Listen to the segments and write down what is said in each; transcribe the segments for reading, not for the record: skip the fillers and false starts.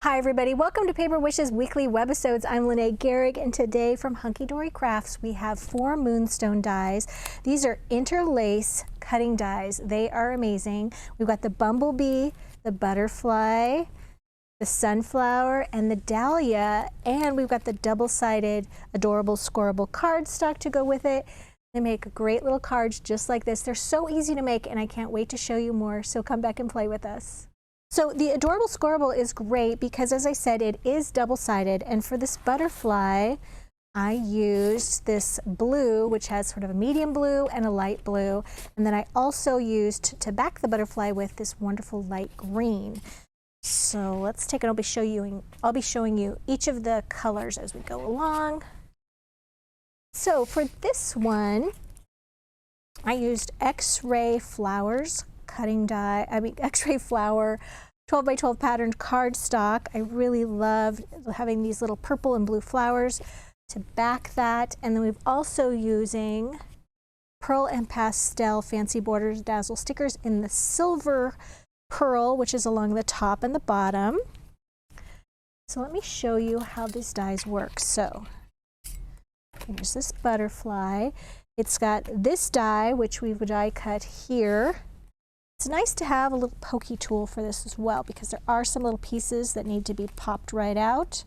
Hi everybody, welcome to Paper Wishes Weekly Webisodes. I'm Lene Gehrig, and today from Hunkydory Crafts we have 4 moonstone dies. These are interlace cutting dies. They are amazing. We've got the bumblebee, the butterfly, the sunflower, and the dahlia, and we've got the double-sided adorable scoreable cardstock to go with it. They make great little cards just like this. They're so easy to make, and I can't wait to show you more, so come back and play with us. So the adorable scoreable is great because, as I said, it is double-sided, and for this butterfly I used this blue, which has sort of a medium blue and a light blue, and then I also used to back the butterfly with this wonderful light green. So let's take it. I'll be showing you each of the colors as we go along. So for this one I used X-ray flowers cutting die, X-ray flower 12 by 12 patterned cardstock. I really loved having these little purple and blue flowers to back that. And then we've also using pearl and pastel fancy borders dazzle stickers in the silver pearl, which is along the top and the bottom. So let me show you how these dies work. So here's this butterfly. It's got this die, which we've die cut here. It's nice to have a little pokey tool for this as well because there are some little pieces that need to be popped right out.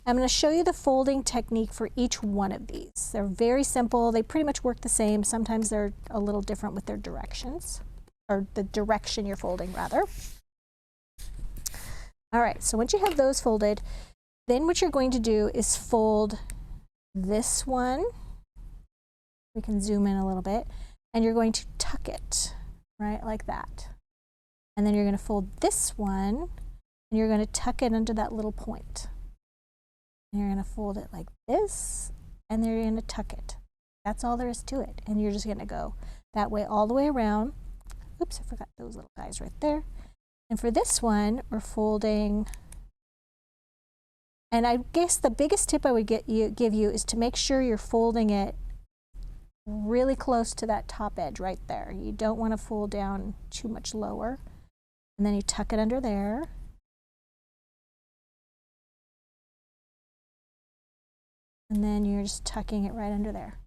I'm going to show you the folding technique for each one of these. They're very simple. They pretty much work the same. Sometimes they're a little different with their directions, or the direction you're folding rather. All right, so once you have those folded, then what you're going to do is fold this one. We can zoom in a little bit, and you're going to tuck it right like that. And then you're going to fold this one, and you're going to tuck it under that little point. And you're going to fold it like this, and then you're going to tuck it. That's all there is to it. And you're just going to go that way all the way around. Oops, I forgot those little guys right there. And for this one, we're folding, and I guess the biggest tip I would give you is to make sure you're folding it really close to that top edge right there. You don't want to fold down too much lower. And then you tuck it under there. And then you're just tucking it right under there.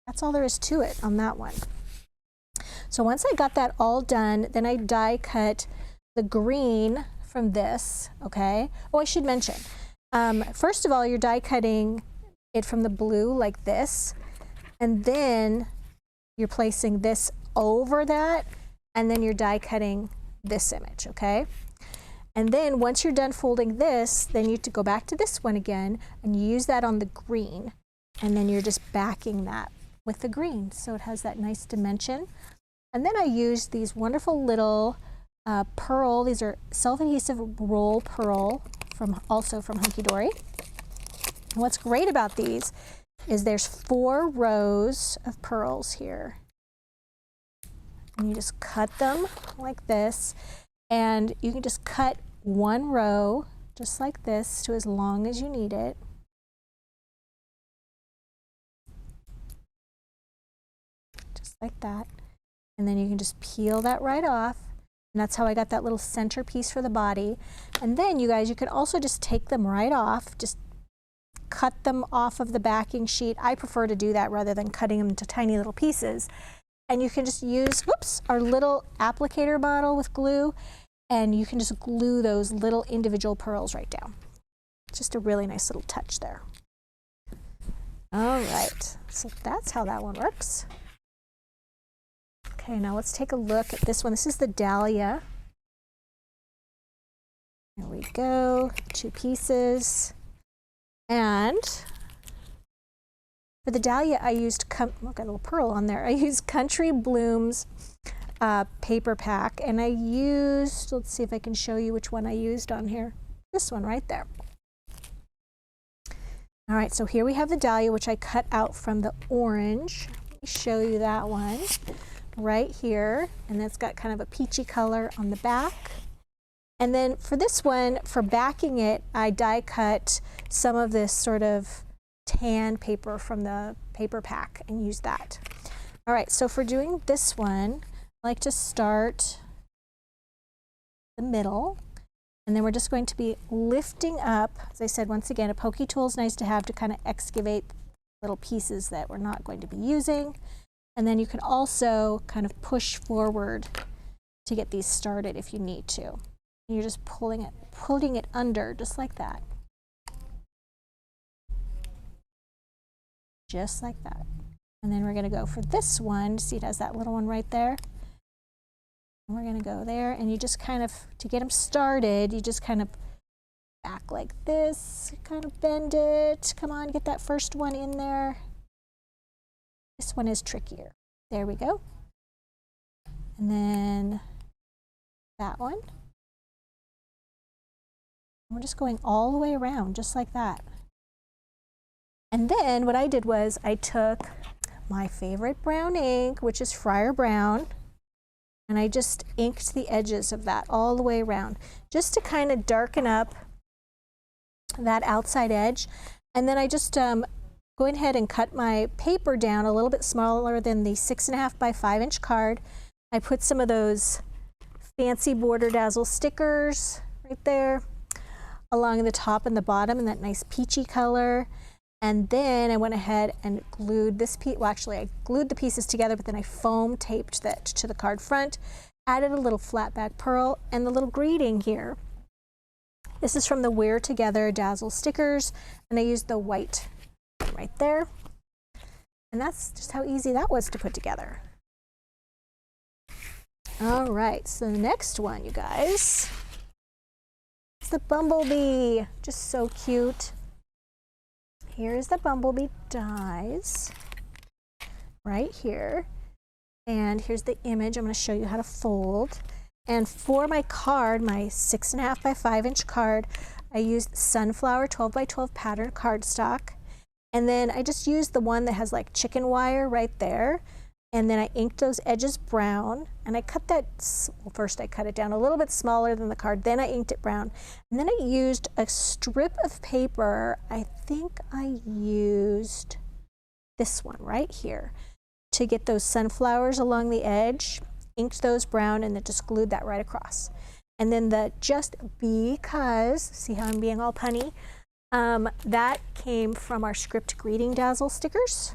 That's all there is to it on that one. So once I got that all done, then I die cut the green from this, okay? Oh, I should mention, first of all, you're die cutting it from the blue like this. And then you're placing this over that, and then you're die cutting this image, okay? And then once you're done folding this, then you have to go back to this one again and use that on the green, and then you're just backing that with the green so it has that nice dimension. And then I used these wonderful little pearl. These are self-adhesive roll pearl also from Hunkydory. And what's great about these is there's 4 rows of pearls here. And you just cut them like this, and you can just cut one row just like this to as long as you need it. Just like that. And then you can just peel that right off. And that's how I got that little center piece for the body. And then you guys, you could also just take them right off, just cut them off of the backing sheet. I prefer to do that rather than cutting them into tiny little pieces. And you can just use, whoops, our little applicator bottle with glue, and you can just glue those little individual pearls right down. Just a really nice little touch there. All right, so that's how that one works. Okay, now let's take a look at this one. This is the dahlia. There we go, 2 pieces. And for the dahlia, I used, look, got a little pearl on there. I used Country Blooms paper pack, and I used, let's see if I can show you which one I used on here. This one right there. All right, so here we have the dahlia, which I cut out from the orange. Let me show you that one right here, and it's got kind of a peachy color on the back. And then for this one, for backing it, I die cut some of this sort of tan paper from the paper pack and use that. All right, so for doing this one, I like to start the middle, And then we're just going to be lifting up, as I said, once again, a pokey tool is nice to have to kind of excavate little pieces that we're not going to be using. And then you can also kind of push forward to get these started if you need to. And you're just pulling it under just like that. Just like that. And then we're going to go for this one. See, it has that little one right there. And we're going to go there, and you just kind of, to get them started, you just kind of back like this, kind of bend it. Come on, get that first one in there. This one is trickier. There we go. And then that one. We're just going all the way around, just like that. And then what I did was I took my favorite brown ink, which is Friar Brown, and I just inked the edges of that all the way around, just to kind of darken up that outside edge. And then I just go ahead and cut my paper down a little bit smaller than the 6.5 by 5 inch card. I put some of those fancy Border Dazzle stickers right there along the top and the bottom in that nice peachy color. And then I went ahead and glued this piece, well actually I glued the pieces together, but then I foam taped that to the card front, added a little flat back pearl and the little greeting here. This is from the Wear Together Dazzle stickers, and I used the white right there. And that's just how easy that was to put together. All right, so the next one, you guys, is the bumblebee. Just so cute. Here's the bumblebee dies right here. And here's the image. I'm going to show you how to fold. And for my card, my 6.5 by 5 inch card, I used Sunflower 12 by 12 pattern cardstock. And then I just used the one that has like chicken wire right there. And then I inked those edges brown, and I cut that, well, first I cut it down a little bit smaller than the card, then I inked it brown. And then I used a strip of paper, I think I used this one right here, to get those sunflowers along the edge, inked those brown, and then just glued that right across. And then the Just Because, see how I'm being all punny, that came from our Script Greeting Dazzle stickers.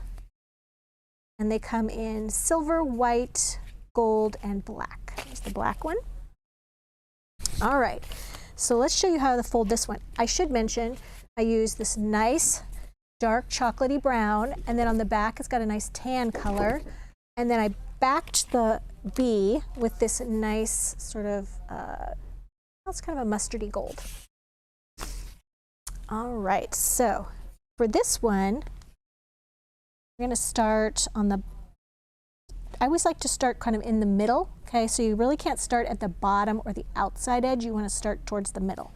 And they come in silver, white, gold, and black. Here's the black one. All right, so let's show you how to fold this one. I should mention I use this nice dark chocolatey brown, and then on the back it's got a nice tan color. And then I backed the bee with this nice sort of, it's kind of a mustardy gold. All right, so for this one, we're going to start on the, I always like to start kind of in the middle, okay? So you really can't start at the bottom or the outside edge. You want to start towards the middle.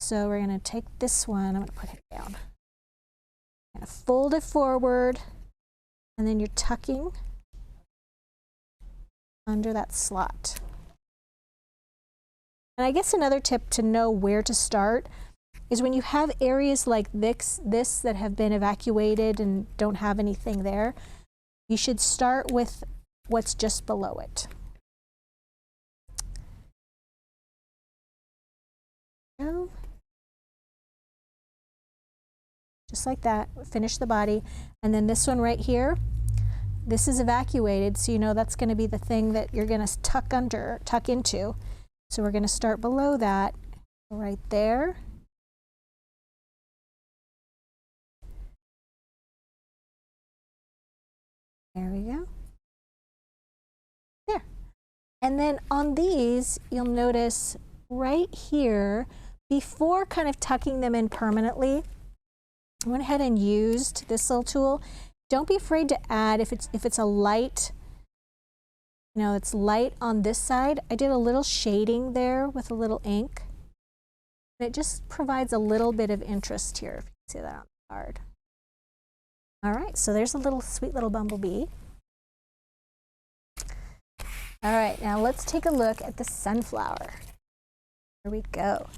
So we're going to take this one, I'm going to put it down. I'm going to fold it forward, and then you're tucking under that slot. And I guess another tip to know where to start is when you have areas like this that have been evacuated and don't have anything there, you should start with what's just below it. Just like that, finish the body. And then this one right here, this is evacuated, so you know that's going to be the thing that you're going to tuck into. So we're going to start below that, right there. There we go. There. And then on these, you'll notice right here, before kind of tucking them in permanently, I went ahead and used this little tool. Don't be afraid to add, if it's a light, you know, it's light on this side. I did a little shading there with a little ink. And it just provides a little bit of interest here, if you can see that on the card. All right, so there's a little sweet little bumblebee. All right, now let's take a look at the sunflower. Here we go.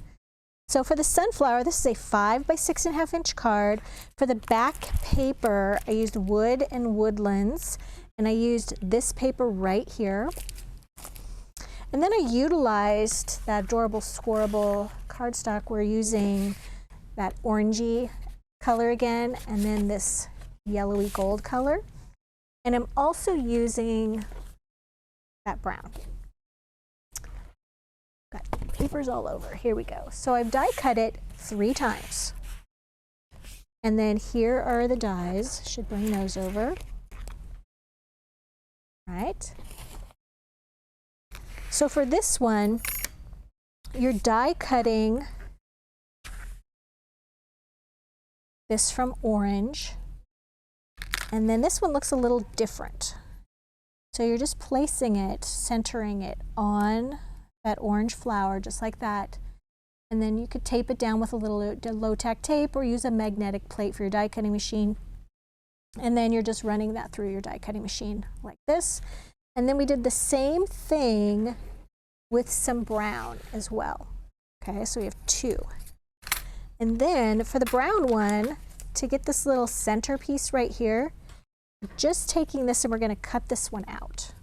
So for the sunflower, this is a 5 by 6.5 inch card. For the back paper, I used wood and woodlands, and I used this paper right here. And then I utilized that adorable scoreable cardstock. We're using that orangey color again, and then this yellowy gold color. And I'm also using that brown. Got papers all over. Here we go. So I've die cut it 3 times. And then here are the dies. Should bring those over. All right. So for this one, you're die cutting this from orange, and then this one looks a little different. So you're just placing it, centering it on that orange flower, just like that. And then you could tape it down with a little low-tack tape or use a magnetic plate for your die cutting machine. And then you're just running that through your die cutting machine like this. And then we did the same thing with some brown as well. Okay, so we have 2. And then for the brown one, to get this little centerpiece right here, just taking this and we're going to cut this one out.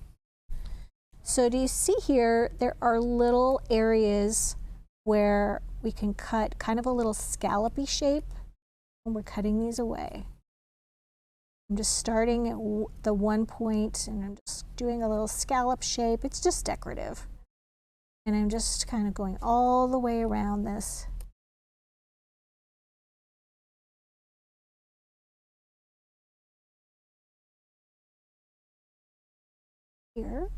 So do you see here, there are little areas where we can cut kind of a little scallopy shape when we're cutting these away. I'm just starting at the one point and I'm just doing a little scallop shape. It's just decorative. And I'm just kind of going all the way around this. Here.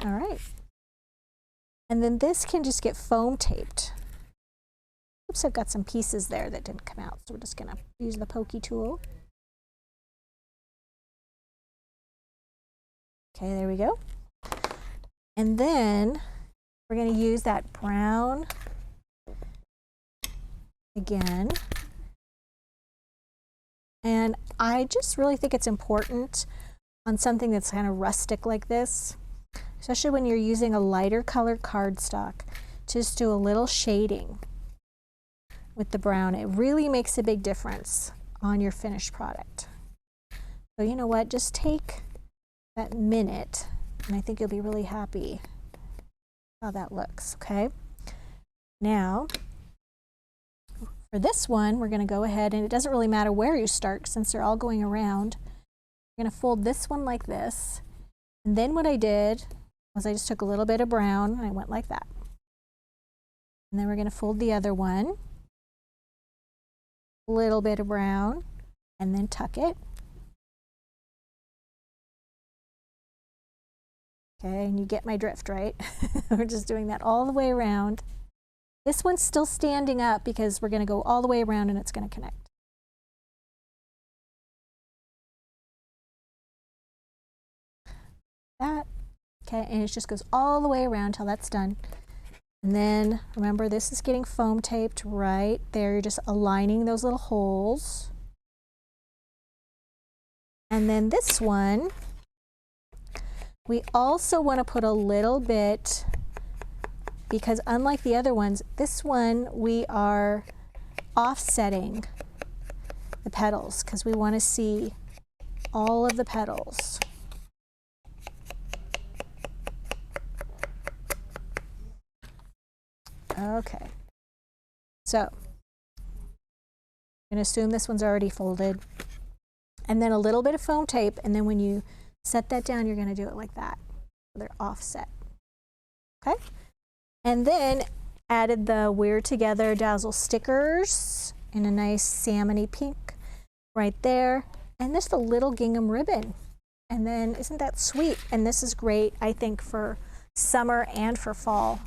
All right. And then this can just get foam taped. Oops, I've got some pieces there that didn't come out, so we're just gonna use the pokey tool. Okay, there we go. And then we're gonna use that brown again. And I just really think it's important on something that's kind of rustic like this, especially when you're using a lighter colored cardstock, just do a little shading with the brown. It really makes a big difference on your finished product. So you know what, just take that minute and I think you'll be really happy how that looks, okay? Now, for this one, we're gonna go ahead, and it doesn't really matter where you start since they're all going around. We're gonna fold this one like this. And then what I did was I just took a little bit of brown and I went like that. And then we're gonna fold the other one. A little bit of brown and then tuck it. Okay, and you get my drift, right? We're just doing that all the way around. This one's still standing up because we're going to go all the way around and it's going to connect. That, okay, and it just goes all the way around till that's done. And then remember, this is getting foam taped right there. You're just aligning those little holes. And then this one, we also want to put a little bit, because unlike the other ones, this one we are offsetting the petals because we want to see all of the petals. Okay, so I'm going to assume this one's already folded, and then a little bit of foam tape, and then when you set that down, you're going to do it like that. So they're offset. Okay, and then added the We're Together Dazzle stickers in a nice salmony pink right there, and just a little gingham ribbon. And then isn't that sweet? And this is great, I think, for summer and for fall.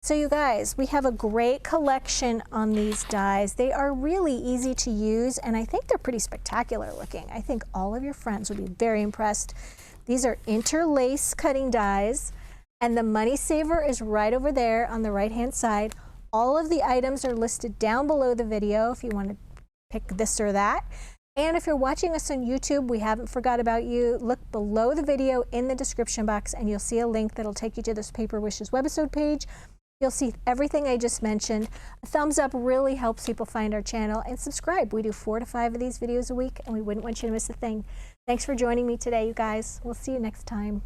So you guys, we have a great collection on these dies. They are really easy to use, and I think they're pretty spectacular looking. I think all of your friends would be very impressed. These are Interlace cutting dies, and the money saver is right over there on the right-hand side. All of the items are listed down below the video if you want to pick this or that. And if you're watching us on YouTube, we haven't forgot about you. Look below the video in the description box, and you'll see a link that'll take you to this Paper Wishes webisode page. You'll see everything I just mentioned. A thumbs up really helps people find our channel, and subscribe. We do 4 to 5 of these videos a week, and we wouldn't want you to miss a thing. Thanks for joining me today, you guys. We'll see you next time.